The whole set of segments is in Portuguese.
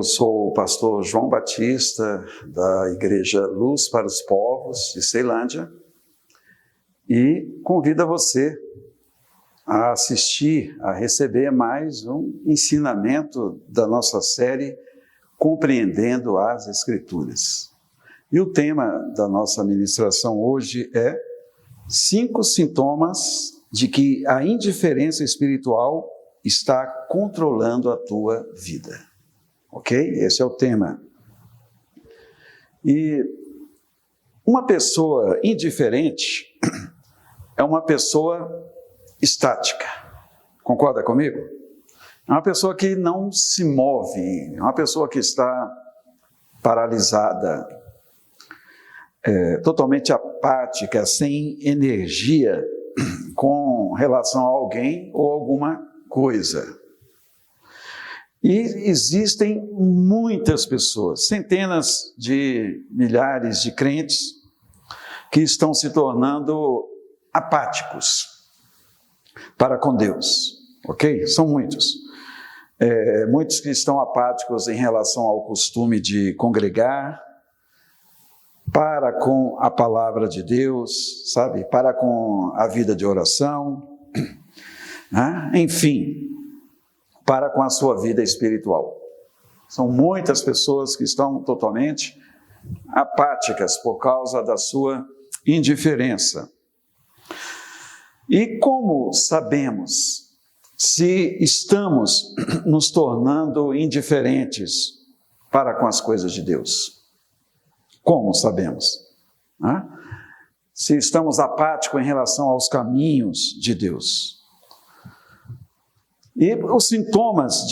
Eu sou o pastor João Batista, da Igreja Luz para os Povos, de Ceilândia, e convido você a assistir, a receber mais um ensinamento da nossa série Compreendendo as Escrituras. E o tema da nossa ministração hoje é 5 sintomas de que a indiferença espiritual está controlando a tua vida. Ok? Esse é o tema. E uma pessoa indiferente é uma pessoa estática. Concorda comigo? É uma pessoa que não se move, é uma pessoa que está paralisada, totalmente apática, sem energia com relação a alguém ou alguma coisa. E existem muitas pessoas, centenas de milhares de crentes que estão se tornando apáticos para com Deus, ok? São muitos. Muitos que estão apáticos em relação ao costume de congregar, para com a palavra de Deus, sabe? Para com a vida de oração, enfim, para com a sua vida espiritual. São muitas pessoas que estão totalmente apáticas por causa da sua indiferença. E como sabemos se estamos nos tornando indiferentes para com as coisas de Deus? Como sabemos? Se estamos apáticos em relação aos caminhos de Deus. E os sintomas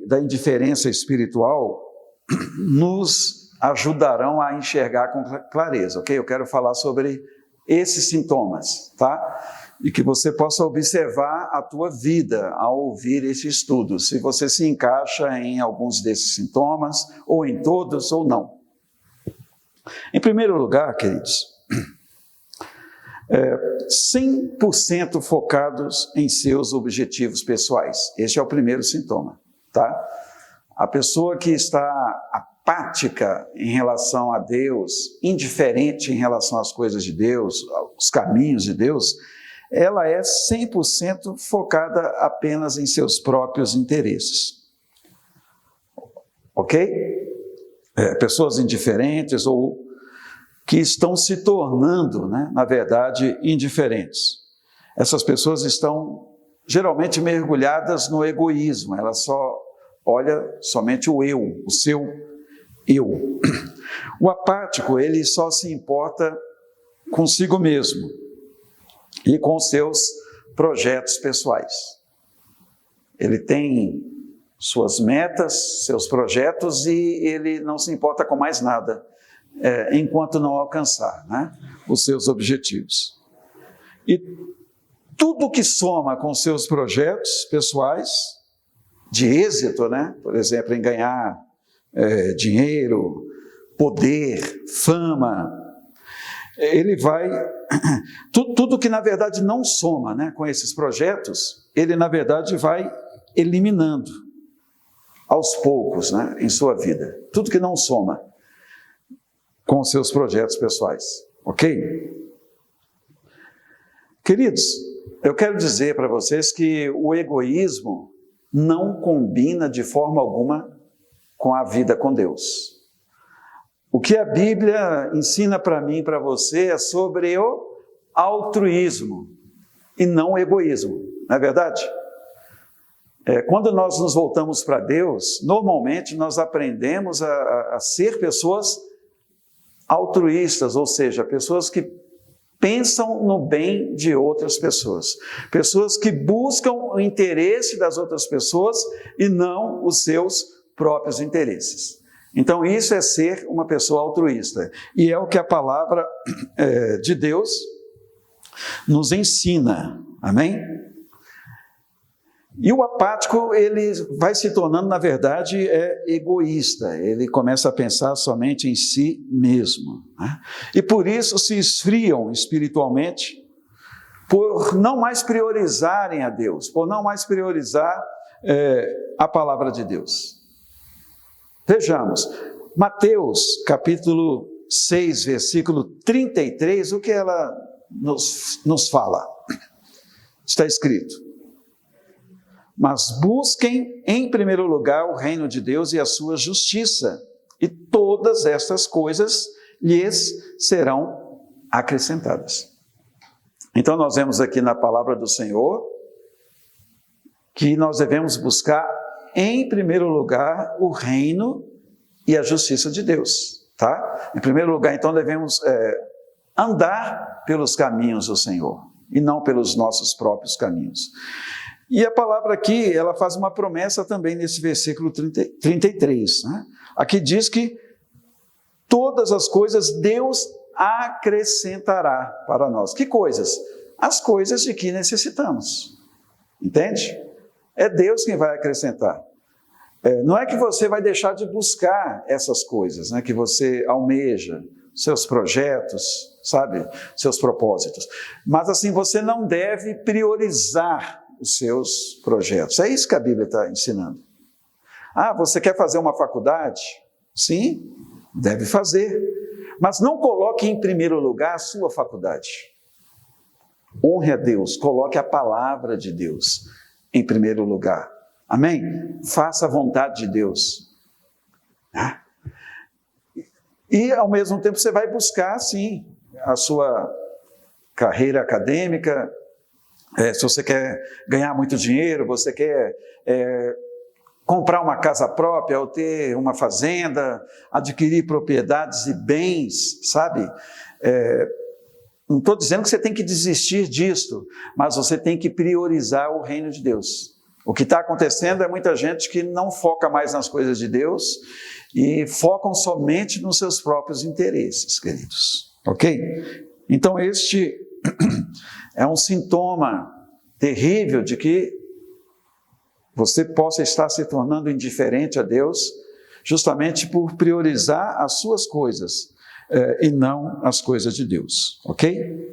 da indiferença espiritual nos ajudarão a enxergar com clareza, ok? Eu quero falar sobre esses sintomas, tá? E que você possa observar a tua vida ao ouvir esse estudo, se você se encaixa em alguns desses sintomas, ou em todos, ou não. Em primeiro lugar, queridos, 100% focados em seus objetivos pessoais. Este é o primeiro sintoma, tá? A pessoa que está apática em relação a Deus, indiferente em relação às coisas de Deus, aos caminhos de Deus, ela é 100% focada apenas em seus próprios interesses. Ok? Pessoas indiferentes ou que estão se tornando, na verdade, indiferentes. Essas pessoas estão geralmente mergulhadas no egoísmo, ela só olha somente o eu, o seu eu. O apático, ele só se importa consigo mesmo e com seus projetos pessoais. Ele tem suas metas, seus projetos e ele não se importa com mais nada. Enquanto não alcançar os seus objetivos. E tudo que soma com seus projetos pessoais, de êxito, por exemplo, em ganhar dinheiro, poder, fama, ele vai... Tudo que na verdade não soma com esses projetos, ele na verdade vai eliminando aos poucos em sua vida. Tudo que não soma com os seus projetos pessoais, ok? Queridos, eu quero dizer para vocês que o egoísmo não combina de forma alguma com a vida com Deus. O que a Bíblia ensina para mim e para você é sobre o altruísmo e não o egoísmo, não é verdade? Quando nós nos voltamos para Deus, normalmente nós aprendemos a ser pessoas altruístas, ou seja, pessoas que pensam no bem de outras pessoas, pessoas que buscam o interesse das outras pessoas e não os seus próprios interesses. Então isso é ser uma pessoa altruísta, e é o que a palavra de Deus nos ensina, amém? E o apático, ele vai se tornando, na verdade, egoísta. Ele começa a pensar somente em si mesmo. E por isso se esfriam espiritualmente, por não mais priorizarem a Deus, por não mais priorizar a palavra de Deus. Vejamos, Mateus capítulo 6, versículo 33, o que ela nos fala? Está escrito: mas busquem em primeiro lugar o reino de Deus e a sua justiça, e todas estas coisas lhes serão acrescentadas. Então nós vemos aqui na palavra do Senhor que nós devemos buscar em primeiro lugar o reino e a justiça de Deus, tá? Em primeiro lugar, então, devemos andar pelos caminhos do Senhor e não pelos nossos próprios caminhos. E a palavra aqui, ela faz uma promessa também nesse versículo 33, né? Aqui diz que todas as coisas Deus acrescentará para nós. Que coisas? As coisas de que necessitamos, entende? É Deus quem vai acrescentar. Não é que você vai deixar de buscar essas coisas, né, que você almeja, seus projetos, sabe, seus propósitos. Mas assim, você não deve priorizar os seus projetos. É isso que a Bíblia está ensinando. Ah, você quer fazer uma faculdade? Sim, deve fazer. Mas não coloque em primeiro lugar a sua faculdade. Honre a Deus, coloque a palavra de Deus em primeiro lugar. Amém? Faça a vontade de Deus. E, ao mesmo tempo, você vai buscar, sim, a sua carreira acadêmica. Se você quer ganhar muito dinheiro, você quer comprar uma casa própria, ou ter uma fazenda, adquirir propriedades e bens, sabe? Não estou dizendo que você tem que desistir disso, mas você tem que priorizar o reino de Deus. O que está acontecendo é muita gente que não foca mais nas coisas de Deus e focam somente nos seus próprios interesses, queridos. Ok? Então este é um sintoma terrível de que você possa estar se tornando indiferente a Deus, justamente por priorizar as suas coisas e não as coisas de Deus. Ok?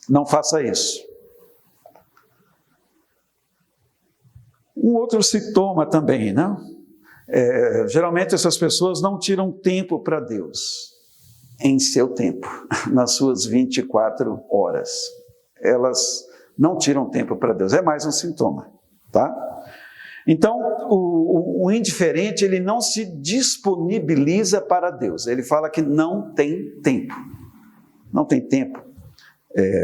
Não faça isso. Um outro sintoma também, não? Geralmente essas pessoas não tiram tempo para Deus em seu tempo, nas suas 24 horas. Elas não tiram tempo para Deus, é mais um sintoma, tá? Então, o indiferente, ele não se disponibiliza para Deus, ele fala que não tem tempo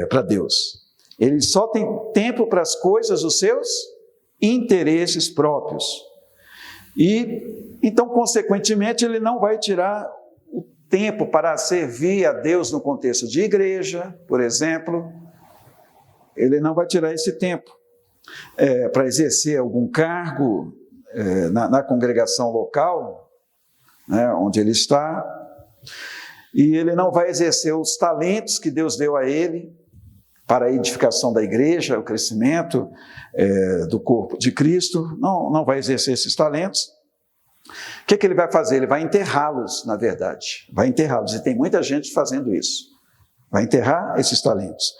para Deus. Ele só tem tempo para as coisas dos seus interesses próprios. E, então, consequentemente, ele não vai tirar o tempo para servir a Deus no contexto de igreja, por exemplo. Ele não vai tirar esse tempo para exercer algum cargo na congregação local, né, onde ele está. E ele não vai exercer os talentos que Deus deu a ele para a edificação da igreja, o crescimento do corpo de Cristo. Não vai exercer esses talentos. O que ele vai fazer? Ele vai enterrá-los, na verdade. Vai enterrá-los, e tem muita gente fazendo isso. Vai enterrar esses talentos,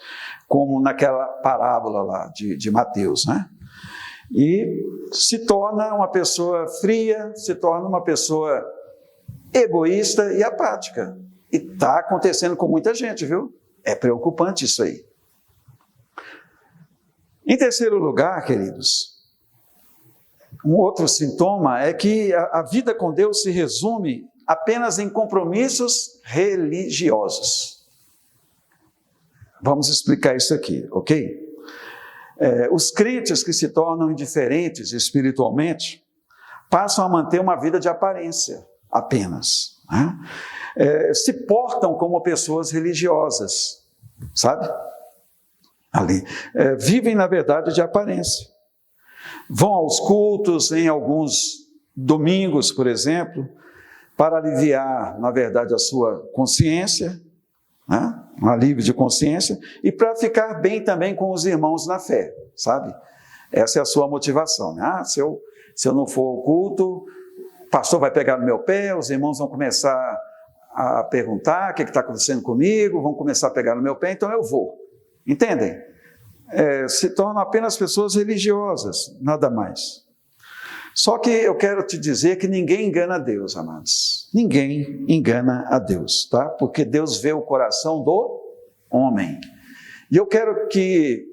como naquela parábola lá de Mateus, né? E se torna uma pessoa fria, se torna uma pessoa egoísta e apática. E está acontecendo com muita gente, viu? É preocupante isso aí. Em terceiro lugar, queridos, um outro sintoma é que a vida com Deus se resume apenas em compromissos religiosos. Vamos explicar isso aqui, ok? Os crentes que se tornam indiferentes espiritualmente passam a manter uma vida de aparência apenas, né? Se portam como pessoas religiosas, sabe? Vivem, na verdade, de aparência. Vão aos cultos em alguns domingos, por exemplo, para aliviar, na verdade, a sua consciência, né? Um alívio de consciência, e para ficar bem também com os irmãos na fé, sabe? Essa é a sua motivação, né? Se eu não for ao culto, o pastor vai pegar no meu pé, os irmãos vão começar a perguntar o que está acontecendo comigo, vão começar a pegar no meu pé, então eu vou. Entendem? Se tornam apenas pessoas religiosas, nada mais. Só que eu quero te dizer que ninguém engana a Deus, amados. Ninguém engana a Deus, tá? Porque Deus vê o coração do homem. E eu quero que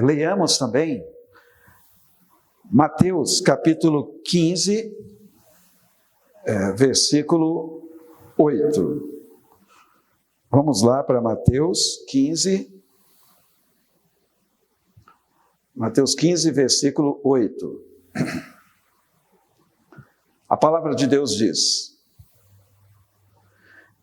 leiamos também Mateus capítulo 15, versículo 8. Vamos lá para Mateus 15. Mateus 15, versículo 8. A palavra de Deus diz: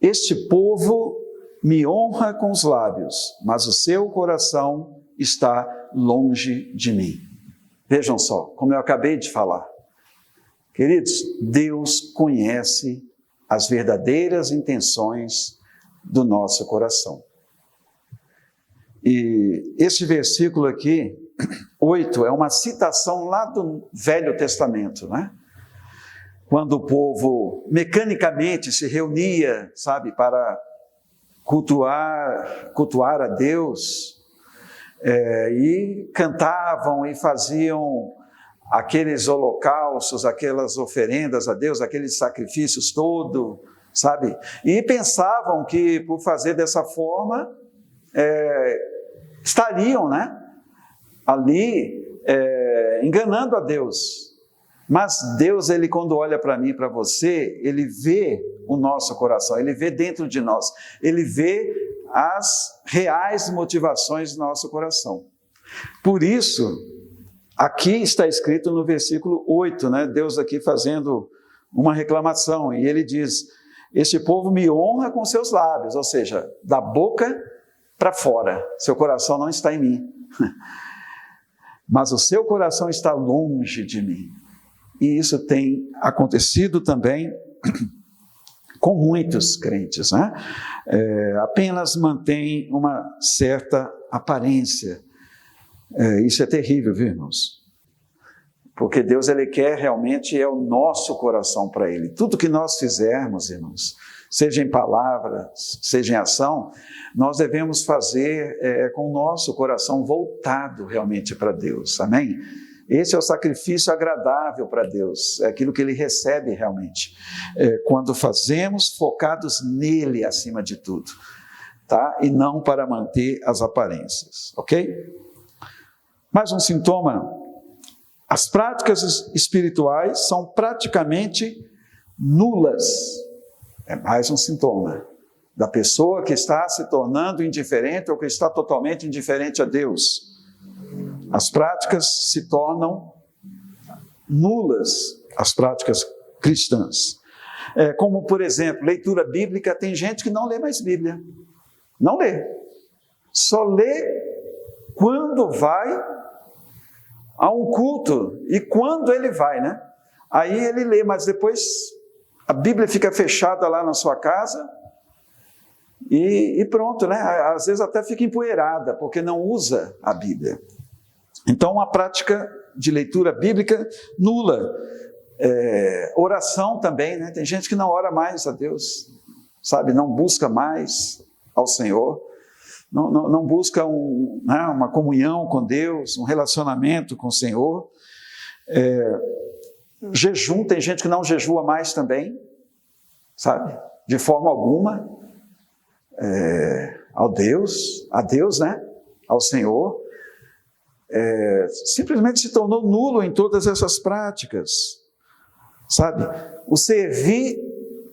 este povo me honra com os lábios, mas o seu coração está longe de mim. Vejam só, como eu acabei de falar. Queridos, Deus conhece as verdadeiras intenções do nosso coração. E esse versículo aqui, 8, é uma citação lá do Velho Testamento, né? Quando o povo mecanicamente se reunia, sabe, para cultuar a Deus, e cantavam e faziam aqueles holocaustos, aquelas oferendas a Deus, aqueles sacrifícios todos, sabe? E pensavam que por fazer dessa forma, estariam, né, ali enganando a Deus. Mas Deus, Ele quando olha para mim e para você, Ele vê o nosso coração, Ele vê dentro de nós, Ele vê as reais motivações do nosso coração. Por isso, aqui está escrito no versículo 8, né, Deus aqui fazendo uma reclamação, e Ele diz: este povo me honra com seus lábios, ou seja, da boca para fora, seu coração não está em mim, mas o seu coração está longe de mim. E isso tem acontecido também com muitos crentes, né? Apenas mantém uma certa aparência. Isso é terrível, viu, irmãos? Porque Deus, Ele quer realmente o nosso coração para Ele. Tudo que nós fizermos, irmãos, seja em palavras, seja em ação, nós devemos fazer com o nosso coração voltado realmente para Deus, amém? Esse é o sacrifício agradável para Deus, é aquilo que Ele recebe realmente, quando fazemos focados nele acima de tudo, tá? E não para manter as aparências, ok? Mais um sintoma: as práticas espirituais são praticamente nulas. É mais um sintoma da pessoa que está se tornando indiferente ou que está totalmente indiferente a Deus. As práticas se tornam nulas, as práticas cristãs. Como, por exemplo, leitura bíblica, tem gente que não lê mais Bíblia. Não lê. Só lê quando vai a um culto e quando ele vai, né? Aí ele lê, mas depois a Bíblia fica fechada lá na sua casa e pronto, né? Às vezes até fica empoeirada, porque não usa a Bíblia. Então, uma prática de leitura bíblica nula. Oração também, né? Tem gente que não ora mais a Deus, sabe? Não busca mais ao Senhor, não busca uma comunhão com Deus, um relacionamento com o Senhor. Jejum, tem gente que não jejua mais também, sabe? De forma alguma, a Deus, né? Ao Senhor. Simplesmente se tornou nulo em todas essas práticas, sabe? O servir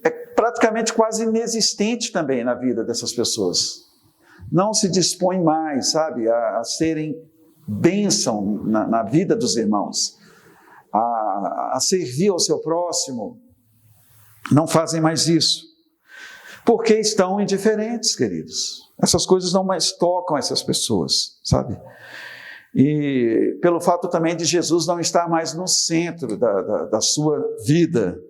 é praticamente quase inexistente também na vida dessas pessoas. Não se dispõe mais, sabe, a serem bênção na vida dos irmãos, a servir ao seu próximo. Não fazem mais isso, porque estão indiferentes, queridos. Essas coisas não mais tocam essas pessoas, sabe? E pelo fato também de Jesus não estar mais no centro da sua vida.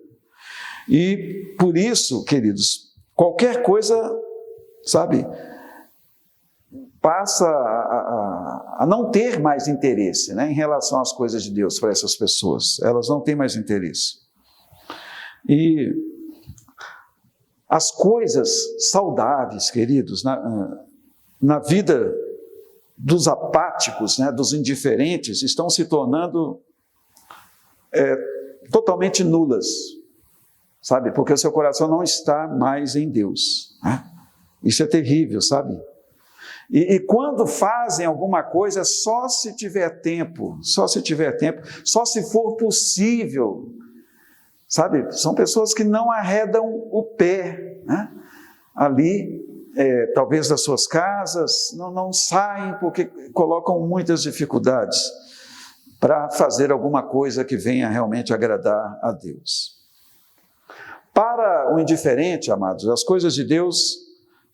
E por isso, queridos, qualquer coisa, sabe, passa a não ter mais interesse, né, em relação às coisas de Deus para essas pessoas. Elas não têm mais interesse. E as coisas saudáveis, queridos, na vida dos apáticos, né, dos indiferentes, estão se tornando totalmente nulas, sabe? Porque o seu coração não está mais em Deus, né? Isso é terrível, sabe? E quando fazem alguma coisa, só se tiver tempo, só se for possível, sabe? São pessoas que não arredam o pé, né? Ali, talvez das suas casas, não saem porque colocam muitas dificuldades para fazer alguma coisa que venha realmente agradar a Deus. Para o indiferente, amados, as coisas de Deus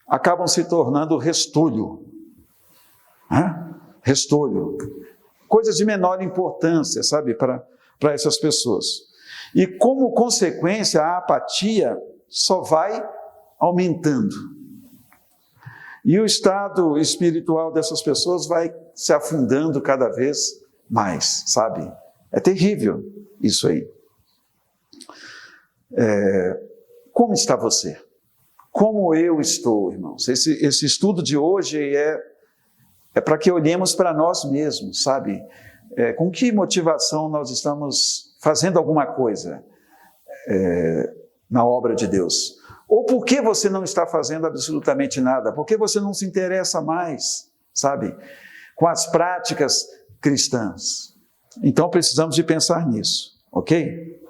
acabam se tornando restolho. Restolho. Coisas de menor importância, sabe, para essas pessoas. E como consequência, a apatia só vai aumentando. E o estado espiritual dessas pessoas vai se afundando cada vez mais, sabe? É terrível isso aí. Como está você? Como eu estou, irmãos? Esse estudo de hoje é para que olhemos para nós mesmos, sabe? Com que motivação nós estamos fazendo alguma coisa na obra de Deus? Ou por que você não está fazendo absolutamente nada? Por que você não se interessa mais, sabe? Com as práticas cristãs. Então precisamos de pensar nisso, ok?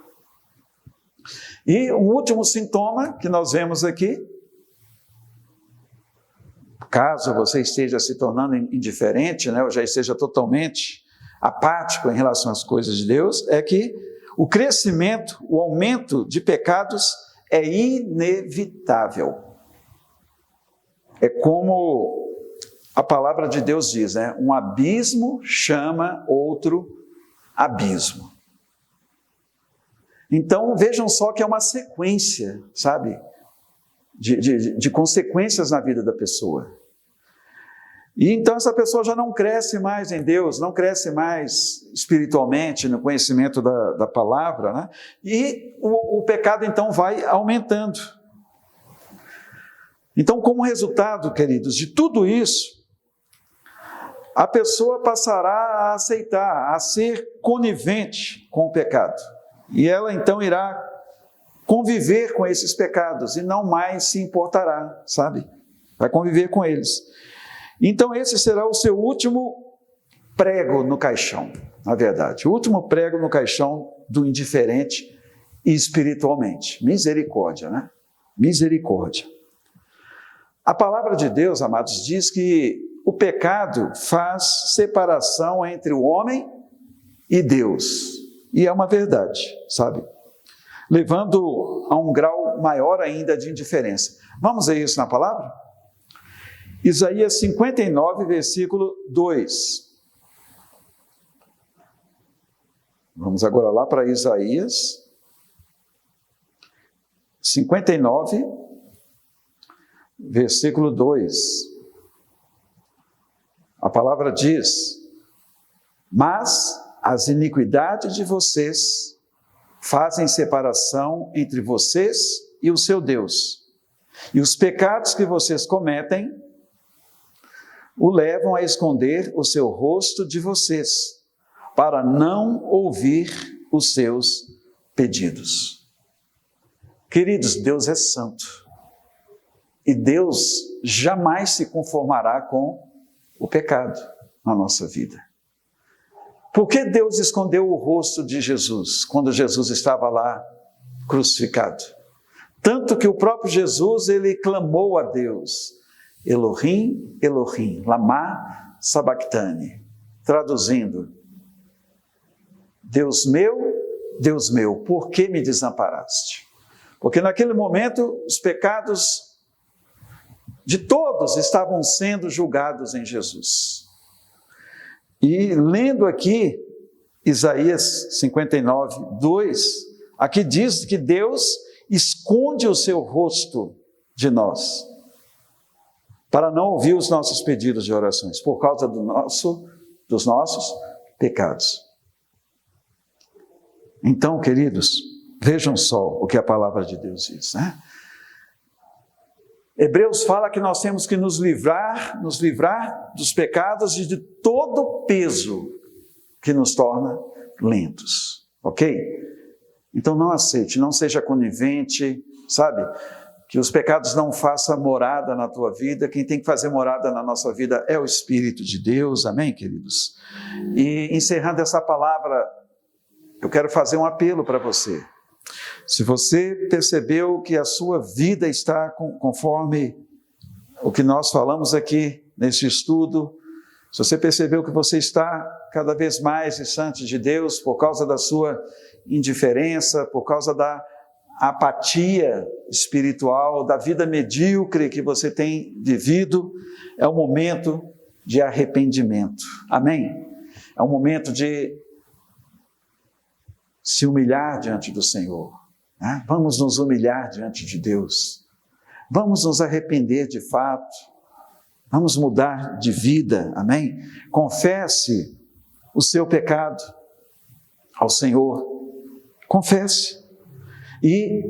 E um último sintoma que nós vemos aqui, caso você esteja se tornando indiferente, né, ou já esteja totalmente apático em relação às coisas de Deus, é que o crescimento, o aumento de pecados é inevitável. É como a palavra de Deus diz, né? Um abismo chama outro abismo. Então, vejam só que é uma sequência, sabe? De consequências na vida da pessoa. E então essa pessoa já não cresce mais em Deus, não cresce mais espiritualmente no conhecimento da palavra, né? E o pecado então vai aumentando. Então, como resultado, queridos, de tudo isso, a pessoa passará a aceitar, a ser conivente com o pecado. E ela então irá conviver com esses pecados e não mais se importará, sabe? Vai conviver com eles. Então esse será o seu último prego no caixão, na verdade. O último prego no caixão do indiferente espiritualmente. Misericórdia, né? Misericórdia. A palavra de Deus, amados, diz que o pecado faz separação entre o homem e Deus. E é uma verdade, sabe? Levando a um grau maior ainda de indiferença. Vamos ver isso na palavra? Isaías 59, versículo 2. Vamos agora lá para Isaías 59, versículo 2. A palavra diz: mas as iniquidades de vocês fazem separação entre vocês e o seu Deus, e os pecados que vocês cometem o levam a esconder o seu rosto de vocês, para não ouvir os seus pedidos. Queridos, Deus é santo, e Deus jamais se conformará com o pecado na nossa vida. Por que Deus escondeu o rosto de Jesus quando Jesus estava lá crucificado? Tanto que o próprio Jesus, ele clamou a Deus: Elohim, Elohim, lama sabachthani. Traduzindo: Deus meu, por que me desamparaste? Porque naquele momento os pecados de todos estavam sendo julgados em Jesus. E lendo aqui Isaías 59, 2, aqui diz que Deus esconde o seu rosto de nós, para não ouvir os nossos pedidos de orações, por causa dos nossos pecados. Então, queridos, vejam só o que a palavra de Deus diz, né? Hebreus fala que nós temos que nos livrar dos pecados e de todo o peso que nos torna lentos, ok? Então não aceite, não seja conivente, sabe? Que os pecados não façam morada na tua vida. Quem tem que fazer morada na nossa vida é o Espírito de Deus, amém, queridos? E encerrando essa palavra, eu quero fazer um apelo para você. Se você percebeu que a sua vida está conforme o que nós falamos aqui nesse estudo, se você percebeu que você está cada vez mais distante de Deus por causa da sua indiferença, por causa da apatia espiritual, da vida medíocre que você tem vivido, é um momento de arrependimento. Amém? É um momento de se humilhar diante do Senhor. Né? Vamos nos humilhar diante de Deus. Vamos nos arrepender de fato. Vamos mudar de vida. Amém? Confesse o seu pecado ao Senhor. Confesse. E,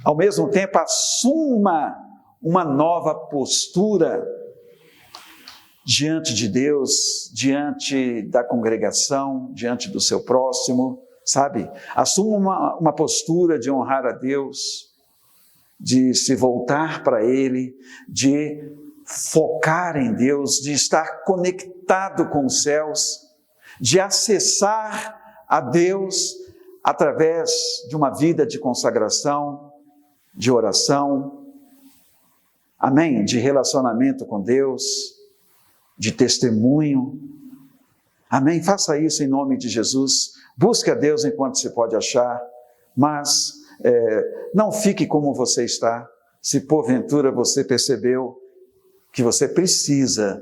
ao mesmo tempo, assuma uma nova postura diante de Deus, diante da congregação, diante do seu próximo, sabe? Assuma uma postura de honrar a Deus, de se voltar para Ele, de focar em Deus, de estar conectado com os céus, de acessar a Deus através de uma vida de consagração, de oração, amém? De relacionamento com Deus, de testemunho, amém? Faça isso em nome de Jesus. Busque a Deus enquanto se pode achar, mas não fique como você está, se porventura você percebeu que você precisa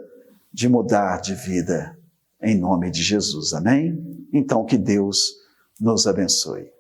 de mudar de vida, em nome de Jesus, amém? Então que Deus nos abençoe.